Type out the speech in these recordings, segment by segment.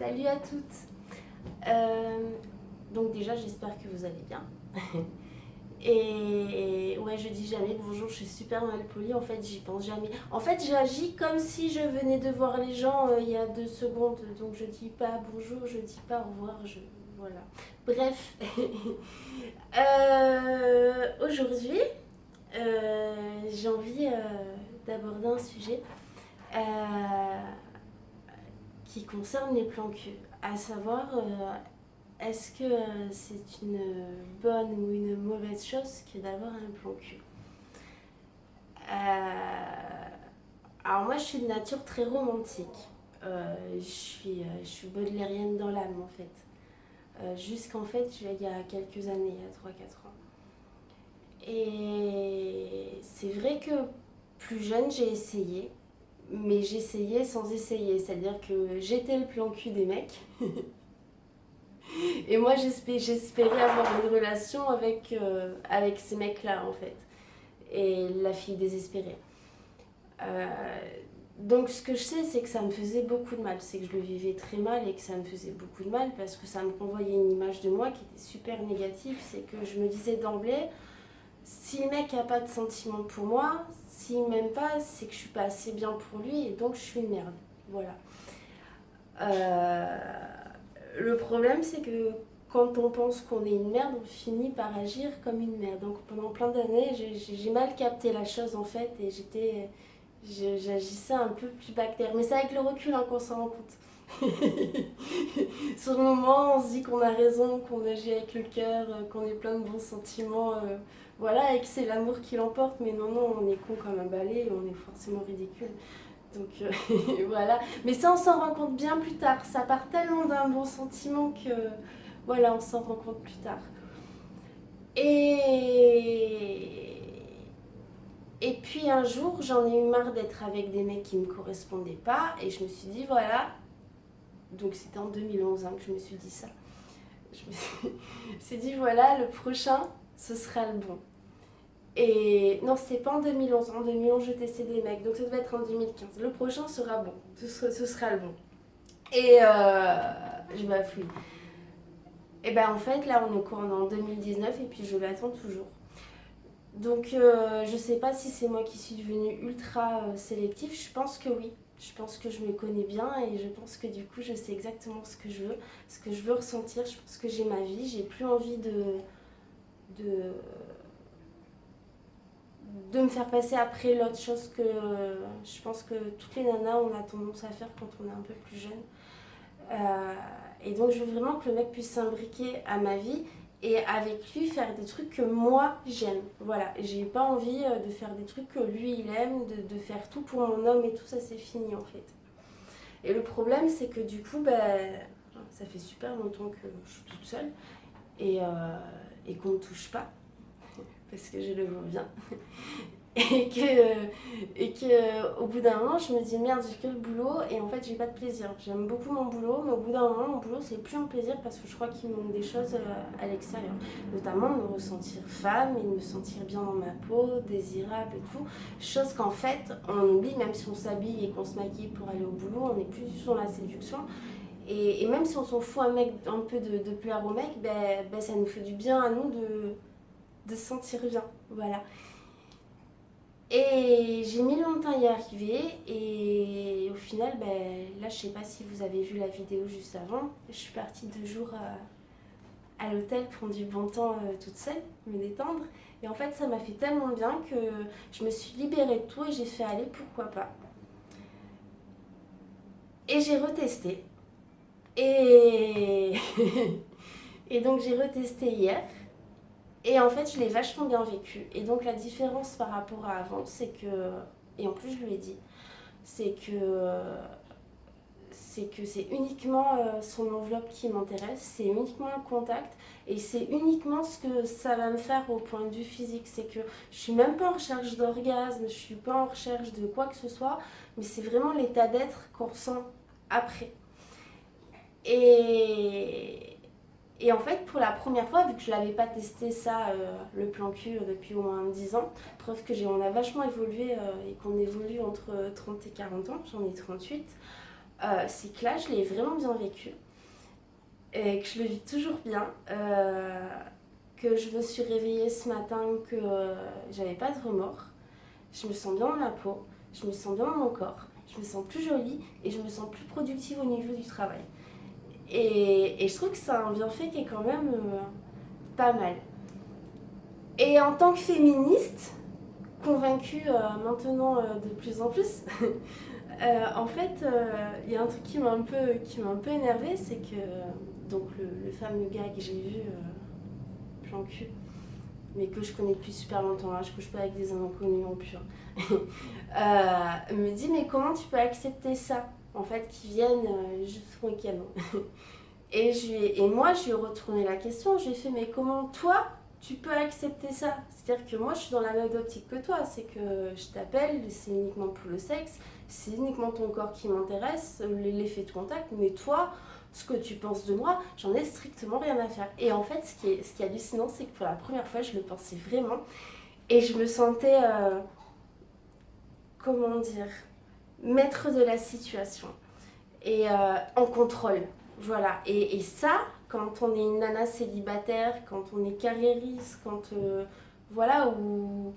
Salut à toutes. Euh, donc déjà j'espère que vous allez bien. Et ouais, je dis jamais bonjour, je suis super mal polie, en fait j'y pense jamais. En fait j'agis comme si je venais de voir les gens il y a 2 secondes, donc je dis pas bonjour, je dis pas au revoir, voilà. Bref, aujourd'hui j'ai envie d'aborder un sujet qui concerne les plans cul, à savoir est-ce que c'est une bonne ou une mauvaise chose que d'avoir un plan cul. Alors moi je suis de nature très romantique. Je suis baudelairienne dans l'âme en fait. Jusqu'en fait il y a quelques années, il y a 3 4 ans. Et c'est vrai que plus jeune j'ai essayé, mais j'essayais sans essayer. C'est-à-dire que j'étais le plan cul des mecs. Et moi, j'espérais avoir une relation avec ces mecs-là, en fait. Et la fille désespérée. Euh, donc, ce que je sais, c'est que ça me faisait beaucoup de mal. C'est que je le vivais très mal et que ça me faisait beaucoup de mal parce que ça me renvoyait une image de moi qui était super négative. C'est que je me disais d'emblée, si le mec n'a pas de sentiments pour moi, s'il m'aime pas, c'est que je suis pas assez bien pour lui et donc je suis une merde. Voilà. Euh, le problème, c'est que quand on pense qu'on est une merde, on finit par agir comme une merde. Donc pendant plein d'années, j'ai mal capté la chose en fait et j'agissais un peu plus bactère. Mais c'est avec le recul hein, qu'on s'en rend compte. Sur le moment, on se dit qu'on a raison, qu'on agit avec le cœur, qu'on est plein de bons sentiments, voilà, et que c'est l'amour qui l'emporte. Mais non, non, on est con comme un balai et on est forcément ridicule. Donc voilà. Mais ça, on s'en rend compte bien plus tard. Ça part tellement d'un bon sentiment que voilà, on s'en rend compte plus tard. Et, et puis un jour, j'en ai eu marre d'être avec des mecs qui ne me correspondaient pas. Et je me suis dit, voilà. Donc c'était en 2011 hein, que je me suis dit ça. Je me suis dit, voilà, le prochain, ce sera le bon. Et non, c'était pas en 2011. En 2011, je testais des mecs. Donc ça devait être en 2015. Le prochain sera bon. Ce sera le bon. Et je bafouille. Et ben en fait, là, on est en 2019 et puis je l'attends toujours. Donc je sais pas si c'est moi qui suis devenue ultra sélective. Je pense que oui. Je pense que je me connais bien et je pense que du coup, je sais exactement ce que je veux ressentir. Je pense que j'ai ma vie. J'ai plus envie de, de me faire passer après l'autre chose que je pense que toutes les nanas, on a tendance à faire quand on est un peu plus jeune. Euh, et donc, je veux vraiment que le mec puisse s'imbriquer à ma vie et avec lui faire des trucs que moi j'aime. Voilà, j'ai pas envie de faire des trucs que lui il aime, de faire tout pour mon homme et tout ça, c'est fini en fait. Et le problème, c'est que du coup, ça fait super longtemps que je suis toute seule et qu'on ne touche pas parce que je le vois bien. Et que au bout d'un moment je me dis merde j'ai que le boulot et en fait j'ai pas de plaisir. J'aime beaucoup mon boulot mais au bout d'un moment mon boulot c'est plus un plaisir parce que je crois qu'il me manque des choses à l'extérieur. Notamment de me ressentir femme et de me sentir bien dans ma peau, désirable et tout. Chose qu'en fait on oublie même si on s'habille et qu'on se maquille pour aller au boulot, on n'est plus sur la séduction. Et même si on s'en fout un peu de plaire au mec, ça nous fait du bien à nous de se sentir bien. Voilà. Et j'ai mis longtemps à y arriver et au final, là je sais pas si vous avez vu la vidéo juste avant, je suis partie 2 jours à l'hôtel prendre du bon temps toute seule, me détendre. Et en fait ça m'a fait tellement bien que je me suis libérée de tout et j'ai fait aller pourquoi pas. Et j'ai retesté. Et, et donc j'ai retesté hier. Et en fait, je l'ai vachement bien vécu. Et donc, la différence par rapport à avant, c'est que, et en plus, je lui ai dit, c'est que c'est uniquement son enveloppe qui m'intéresse, c'est uniquement le contact et c'est uniquement ce que ça va me faire au point de vue physique. C'est que je suis même pas en recherche d'orgasme, je suis pas en recherche de quoi que ce soit, mais c'est vraiment l'état d'être qu'on ressent après. Et, et en fait, pour la première fois, vu que je n'avais pas testé ça, le plan cul, depuis au moins 10 ans, preuve on a vachement évolué et qu'on évolue entre 30 et 40 ans, j'en ai 38. c'est que là, je l'ai vraiment bien vécu et que je le vis toujours bien. Que je me suis réveillée ce matin, que j'avais pas de remords. Je me sens bien dans ma peau, je me sens bien dans mon corps, je me sens plus jolie et je me sens plus productive au niveau du travail. Et je trouve que c'est un bienfait qui est quand même pas mal. Et en tant que féministe, convaincue maintenant de plus en plus, en fait, il y a un truc qui m'a un peu énervée, c'est que donc le fameux gars que j'ai vu, plan cul, mais que je connais depuis super longtemps, hein, je couche pas avec des inconnus non plus, hein. Me dit mais comment tu peux accepter ça en fait qu'ils viennent juste ce week-end. Et moi je lui ai retourné la question, je lui ai fait mais comment toi tu peux accepter ça? C'est-à-dire que moi je suis dans la même optique que toi, c'est que je t'appelle, c'est uniquement pour le sexe, c'est uniquement ton corps qui m'intéresse, l'effet de contact, mais toi ce que tu penses de moi, j'en ai strictement rien à faire. Et en fait, ce qui est hallucinant, c'est que pour la première fois, je le pensais vraiment. Et je me sentais, comment dire, maître de la situation. Et en contrôle. Voilà. Et ça, quand on est une nana célibataire, quand on est carriériste, quand. Voilà, ou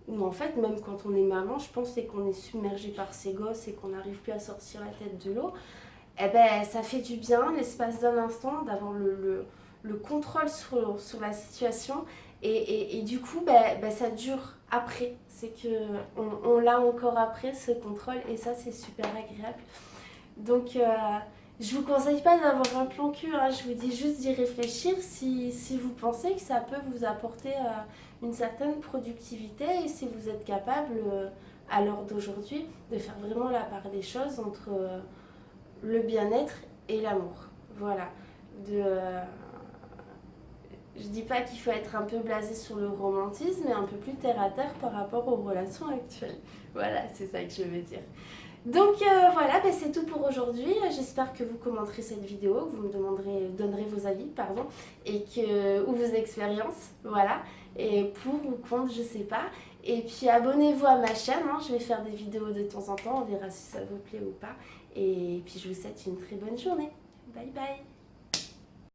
en fait, même quand on est maman, je pense c'est qu'on est submergé par ses gosses et qu'on n'arrive plus à sortir la tête de l'eau. Eh ben, ça fait du bien, l'espace d'un instant, d'avoir le contrôle sur la situation. Et du coup, ça dure après. C'est on l'a encore après, ce contrôle, et ça, c'est super agréable. Donc, je vous conseille pas d'avoir un plan cul, hein, je vous dis juste d'y réfléchir si vous pensez que ça peut vous apporter une certaine productivité et si vous êtes capable, à l'heure d'aujourd'hui, de faire vraiment la part des choses entre le bien-être et l'amour. Voilà. Je dis pas qu'il faut être un peu blasé sur le romantisme, mais un peu plus terre à terre par rapport aux relations actuelles. Voilà, c'est ça que je veux dire. Donc voilà, c'est tout pour aujourd'hui. J'espère que vous commenterez cette vidéo, que vous me donnerez vos avis, pardon, ou vos expériences, voilà. Et pour ou contre, je sais pas. Et puis abonnez-vous à ma chaîne, hein, je vais faire des vidéos de temps en temps, on verra si ça vous plaît ou pas. Et puis je vous souhaite une très bonne journée. Bye bye.